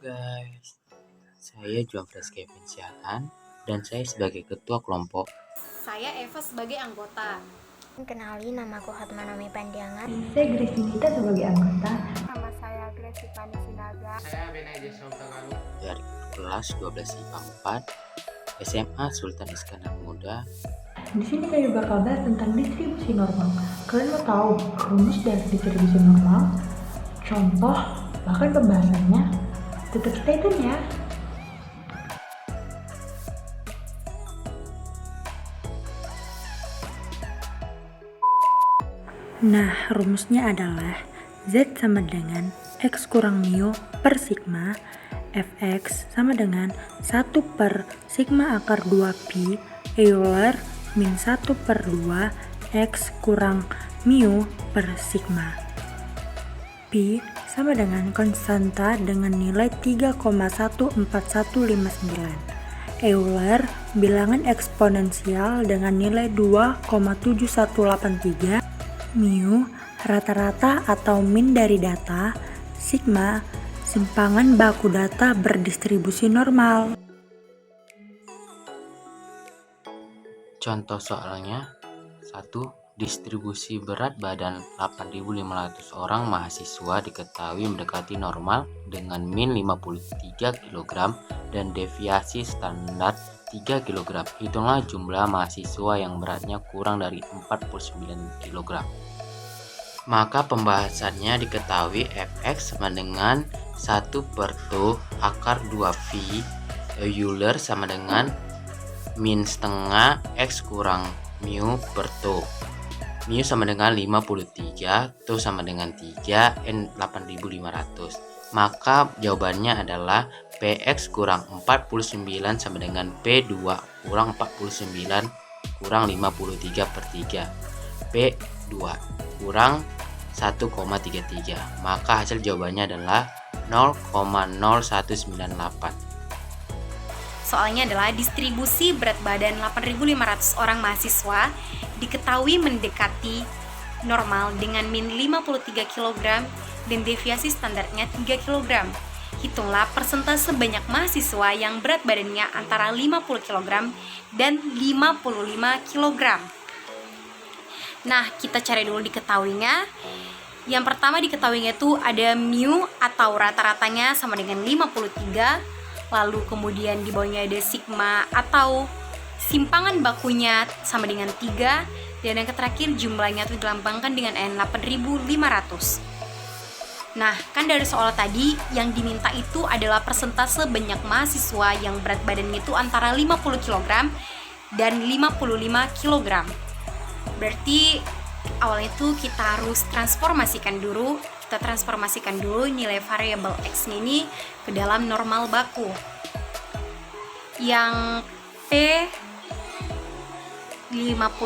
guys, saya Juafres Kevin Syahtan dan saya sebagai ketua kelompok. Saya Eva sebagai anggota. Kenalin, nama aku Hatmanomi Pandiangan. Saya Grace Nita sebagai anggota. Nama saya Grace Pani Sinaga. Saya Benaidi Sultan Dari kelas 12 IPA 4 SMA Sultan Iskandar Muda. Di sini saya bakal bahas tentang distribusi normal. Kalian mau tahu rumus dari distribusi normal? Contoh, bahkan pembahasannya? Tetap stay tune ya. Nah, rumusnya adalah Z sama dengan X kurang mu per sigma, Fx sama dengan 1 per sigma akar 2pi Euler min 1 per 2 X kurang mu per sigma. Pi sama dengan konstanta dengan nilai 3,14159. Euler bilangan eksponensial dengan nilai 2,7183. Mu rata-rata atau min dari data, sigma simpangan baku data berdistribusi normal. Contoh soalnya 1. Distribusi berat badan 8.500 orang mahasiswa diketahui mendekati normal dengan min 53 kg dan deviasi standar 3 kg. Hitunglah jumlah mahasiswa yang beratnya kurang dari 49 kg. Maka pembahasannya diketahui Fx sama dengan 1 per 2 akar 2pi Euler sama dengan min setengah X kurang mu per 2. Mu sama dengan 53, tu sama dengan 3, N 8500. Maka jawabannya adalah Px kurang 49 sama dengan P2 kurang 49 kurang 53 per 3. P2 kurang 1,33. Maka hasil jawabannya adalah 0,0198. Soalnya adalah distribusi berat badan 8.500 orang mahasiswa diketahui mendekati normal dengan min 53 kg dan deviasi standarnya 3 kg. Hitunglah persentase banyak mahasiswa yang berat badannya antara 50 kg dan 55 kg. Nah, kita cari dulu diketahuinya. Yang pertama diketahuinya itu ada mu atau rata-ratanya sama dengan 53. Lalu kemudian di bawahnya ada sigma atau simpangan bakunya sama dengan 3. Dan yang terakhir jumlahnya itu dilambangkan dengan N 8500. Nah, kan dari soal tadi yang diminta itu adalah persentase banyak mahasiswa yang berat badannya itu antara 50 kg dan 55 kg. Berarti awalnya itu kita harus transformasikan dulu nilai variabel X ini ke dalam normal baku. Yang P55,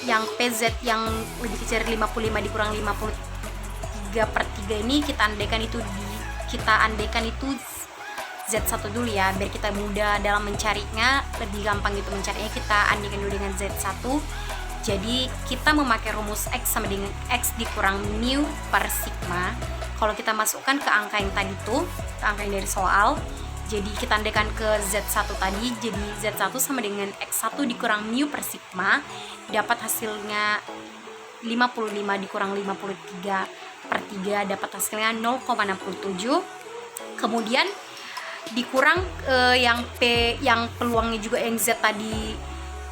yang PZ yang lebih kecil dari 55 dikurang 53 per 3 ini kita andaikan itu Z1 dulu ya, biar kita mudah dalam mencarinya, lebih gampang gitu mencarinya. Kita andaikan dulu dengan Z1. Jadi kita memakai rumus X sama dengan X dikurang mu per sigma. Kalau kita masukkan ke angka yang tadi tuh, ke angka yang dari soal, jadi kita andaikan ke Z1 tadi, jadi Z1 sama dengan X1 dikurang mu per sigma, dapat hasilnya 55 dikurang 53 per 3, dapat hasilnya 0,67. Kemudian dikurang yang P, yang peluangnya juga yang Z tadi,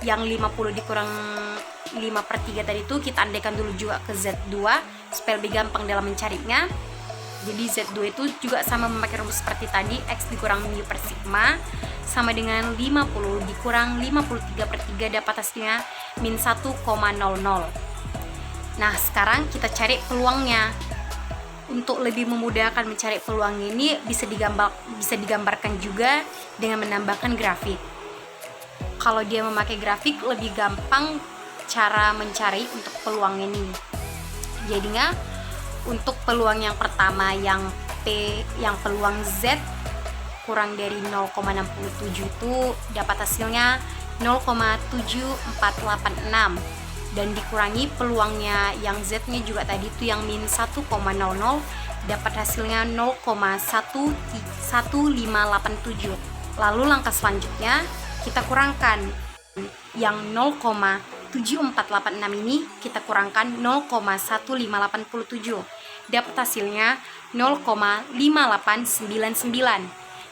yang 50 dikurang 5 per 3 tadi itu kita andaikan dulu juga ke Z2 supaya lebih gampang dalam mencarinya. Jadi Z2 itu juga sama memakai rumus seperti tadi, X dikurang mu per sigma sama dengan 50 dikurang 53 per 3, dapat hasilnya min 1,00. Nah, sekarang kita cari peluangnya. Untuk lebih memudahkan mencari peluang ini bisa digambarkan juga dengan menambahkan grafik. Kalau dia memakai grafik lebih gampang cara mencari untuk peluang ini. Jadinya untuk peluang yang pertama yang P, yang peluang Z kurang dari 0,67 itu dapat hasilnya 0,7486. dan dikurangi peluangnya yang Z-nya juga tadi itu yang min 1,00, dapat hasilnya 0,1587. Lalu langkah selanjutnya kita kurangkan yang 0,7486 ini, kita kurangkan 0,1587, dapat hasilnya 0,5899.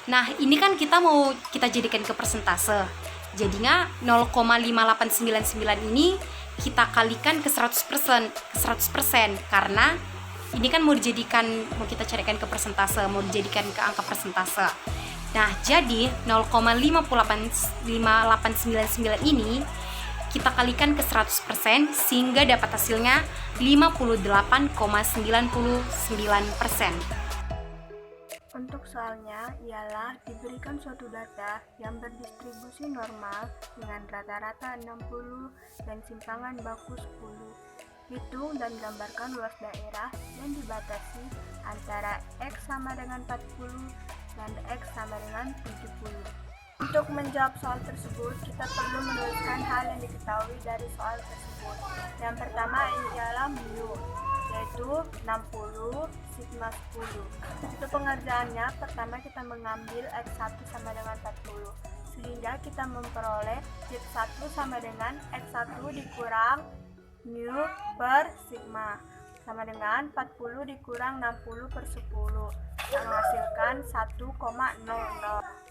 Nah, ini kan kita mau kita jadikan ke persentase. Jadinya 0,5899 ini kita kalikan ke 100%, karena ini kan mau kita carikan ke persentase, mau dijadikan ke angka persentase. Nah, jadi 0,5899 ini kita kalikan ke 100% sehingga dapat hasilnya 58,99%. Untuk soalnya ialah diberikan suatu data yang berdistribusi normal dengan rata-rata 60 dan simpangan baku 10. Hitung dan gambarkan luas daerah yang dibatasi antara X sama dengan 40 dan X sama dengan 70. Untuk menjawab soal tersebut, kita perlu menuliskan hal yang diketahui dari soal tersebut. Yang pertama ialah mu, yaitu 60 sigma 10. Untuk pengerjaannya, pertama kita mengambil X1 sama dengan 40, sehingga kita memperoleh Z1 sama dengan X1 dikurang mu per sigma, sama dengan 40 dikurang 60 per 10, yang menghasilkan 1,00.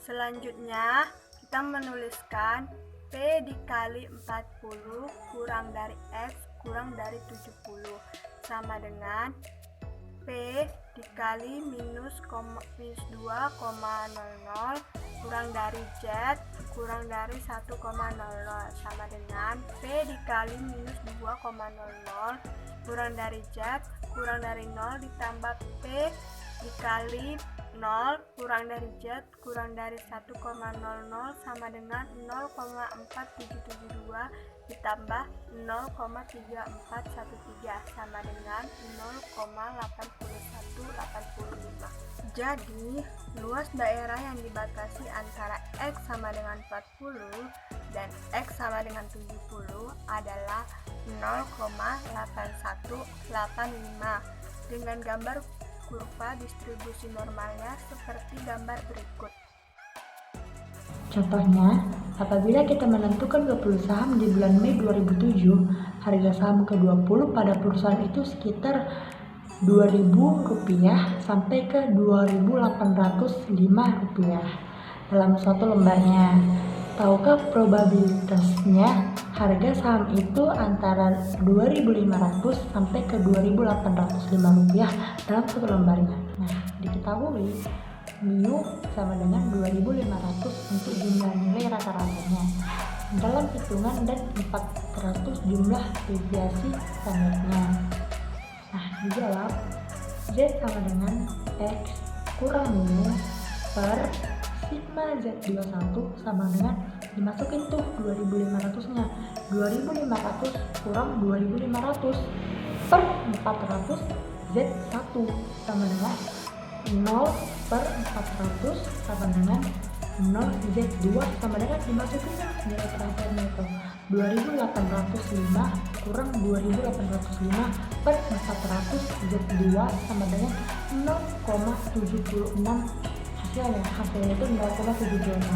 Selanjutnya, kita menuliskan P dikali 40 kurang dari X kurang dari 70, sama dengan P dikali minus 2,00 kurang dari Z kurang dari 1,00, sama dengan P dikali minus 2,00 kurang dari Z kurang dari 0 ditambah P dikali 0 kurang dari Z kurang dari 1,00 sama dengan 0,4772 ditambah 0,3413 sama dengan 0,8185. Jadi, luas daerah yang dibatasi antara X sama dengan 40 dan X sama dengan 70 adalah 0,8185 dengan gambar kurva distribusi normalnya seperti gambar berikut. Contohnya, apabila kita menentukan 20 saham di bulan Mei 2007, harga saham ke-20 pada perusahaan itu sekitar Rp2.000 sampai ke Rp2.805 dalam suatu lembarnya. Tahukah probabilitasnya harga saham itu antara Rp2.500 sampai ke Rp2.805 dalam satu lembarnya? Nah, diketahui mu sama dengan 2.500 untuk jumlah nilai rata-ratanya dalam hitungan dan 400 jumlah deviasi standarnya. Nah, dijawab Z sama dengan X kurang mu per sigma Z21 sama dengan dimasukin tuh 2.500 nya 2.500 kurang 2.500 per 400 Z1 sama dengan 0 per 400 sama dengan 0 Z2 sama dengan dimasukin nilai terakhirnya itu 2.805 kurang 2.805 per 400 Z2 sama dengan 0,76. hasilnya itu 0,76.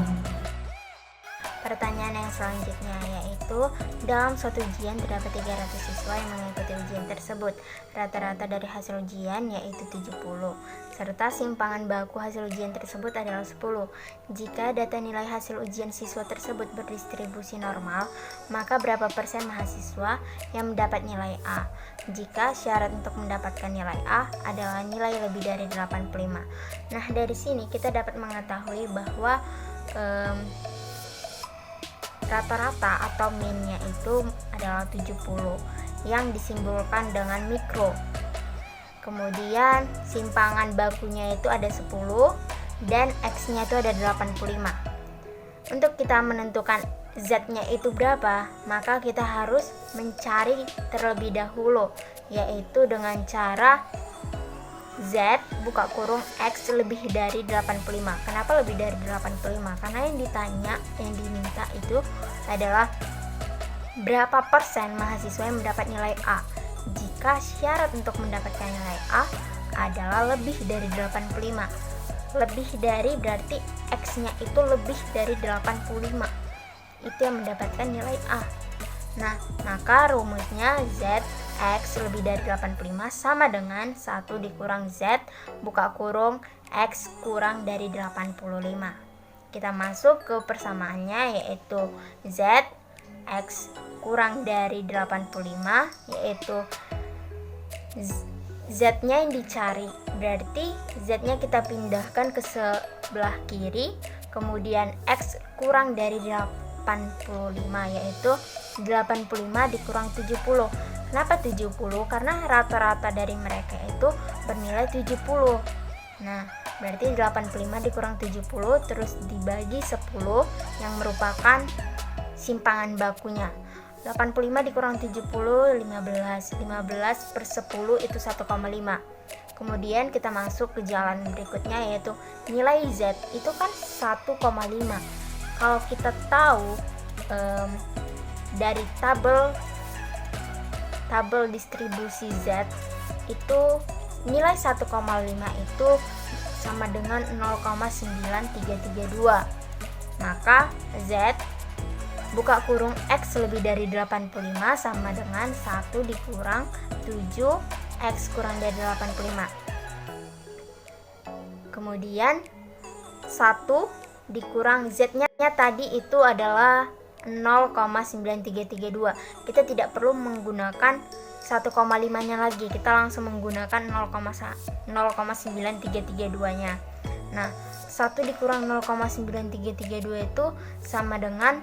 Pertanyaan yang selanjutnya yaitu, dalam suatu ujian terdapat 300 siswa yang mengikuti ujian tersebut. Rata-rata dari hasil ujian yaitu 70, serta simpangan baku hasil ujian tersebut adalah 10. Jika data nilai hasil ujian siswa tersebut berdistribusi normal, maka berapa persen mahasiswa yang mendapat nilai A? Jika syarat untuk mendapatkan nilai A adalah nilai lebih dari 85. Nah, dari sini kita dapat mengetahui bahwa rata-rata atau minnya itu adalah 70 yang disimbolkan dengan mikro. Kemudian simpangan bakunya itu ada 10 dan X-nya itu ada 85. Untuk kita menentukan Z-nya itu berapa, maka kita harus mencari terlebih dahulu, yaitu dengan cara Z buka kurung X lebih dari 85. Kenapa lebih dari 85? Karena yang diminta itu adalah berapa persen mahasiswa yang mendapat nilai A jika syarat untuk mendapatkan nilai A adalah lebih dari 85. Lebih dari berarti X-nya itu lebih dari 85. Itu yang mendapatkan nilai A. Nah, maka rumusnya Z X lebih dari 85 sama dengan 1 dikurang Z buka kurung X kurang dari 85. Kita masuk ke persamaannya, yaitu Z X kurang dari 85, yaitu Z-nya yang dicari, berarti Z-nya kita pindahkan ke sebelah kiri, kemudian X kurang dari 85, yaitu 85 dikurang 70. Kenapa 70? Karena rata-rata dari mereka itu bernilai 70. Nah, berarti 85 dikurang 70 terus dibagi 10 yang merupakan simpangan bakunya. 85 dikurang 70, 15 per 10 itu 1,5. Kemudian kita masuk ke jalan berikutnya, yaitu nilai Z itu kan 1,5. Kalau kita tahu dari tabel distribusi Z itu nilai 1,5 itu sama dengan 0,9332. Maka Z buka kurung X lebih dari 85 sama dengan 1 dikurang 7 X kurang dari 85. Kemudian 1 dikurang Z-nya tadi itu adalah 0,9332. Kita tidak perlu menggunakan 1,5-nya lagi, kita langsung menggunakan 0,9332-nya. Nah, 1 dikurang 0,9332 itu sama dengan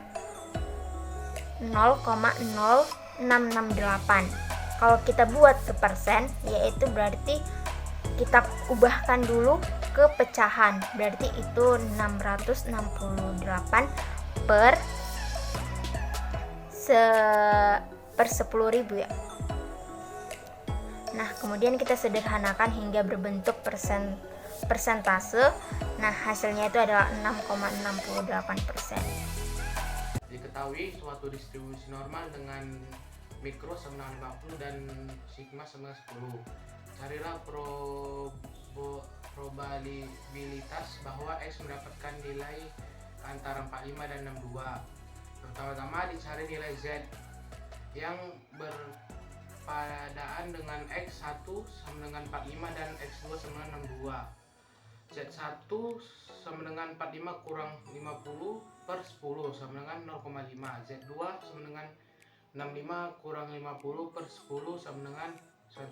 0,0668. Kalau kita buat ke persen, yaitu berarti kita ubahkan dulu ke pecahan, berarti itu 668 per 10.000 ya. Nah, kemudian kita sederhanakan hingga berbentuk persentase. Nah, hasilnya itu adalah 6,68%. Diketahui suatu distribusi normal dengan mikro sama dengan 50 dan sigma sama dengan 10. Carilah probabilitas bahwa X mendapatkan nilai antara 45 dan 62. Pertama-tama dicari nilai Z yang berpadaan dengan X1 sama dengan 45 dan X2 sama dengan 62. Z1 sama dengan 45 kurang 50 per 10 sama dengan 0,5. Z2 sama dengan 65 kurang 50 per 10 sama dengan 1,2.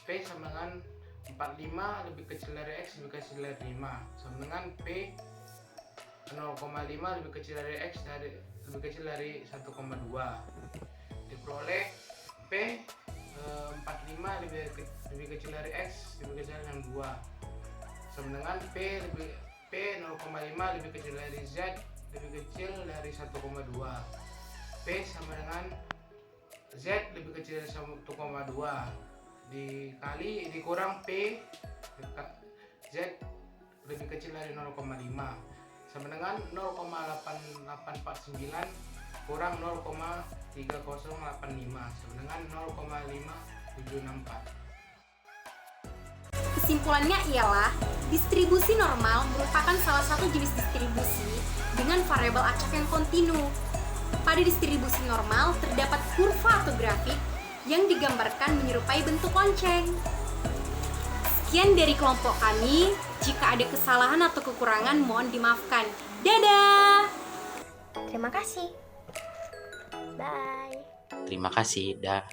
P sama dengan 45 lebih kecil dari X lebih kecil dari 5 sama dengan P 0,5 lebih kecil dari X lebih kecil dari 1,2. Diperoleh P 45 lebih kecil dari X lebih kecil dari 2 sama dengan P 0,5 lebih kecil dari Z lebih kecil dari 1,2. P sama dengan Z lebih kecil dari 1,2 dikurang P Z lebih kecil dari 0,5 sama dengan 0,8849 kurang 0,3085 sama dengan 0,5764. Kesimpulannya ialah distribusi normal merupakan salah satu jenis distribusi dengan variabel acak yang kontinu. Pada distribusi normal terdapat kurva atau grafik yang digambarkan menyerupai bentuk lonceng. Sekian dari kelompok kami. Jika ada kesalahan atau kekurangan mohon dimaafkan. Dadah! Terima kasih. Bye. Terima kasih, dah.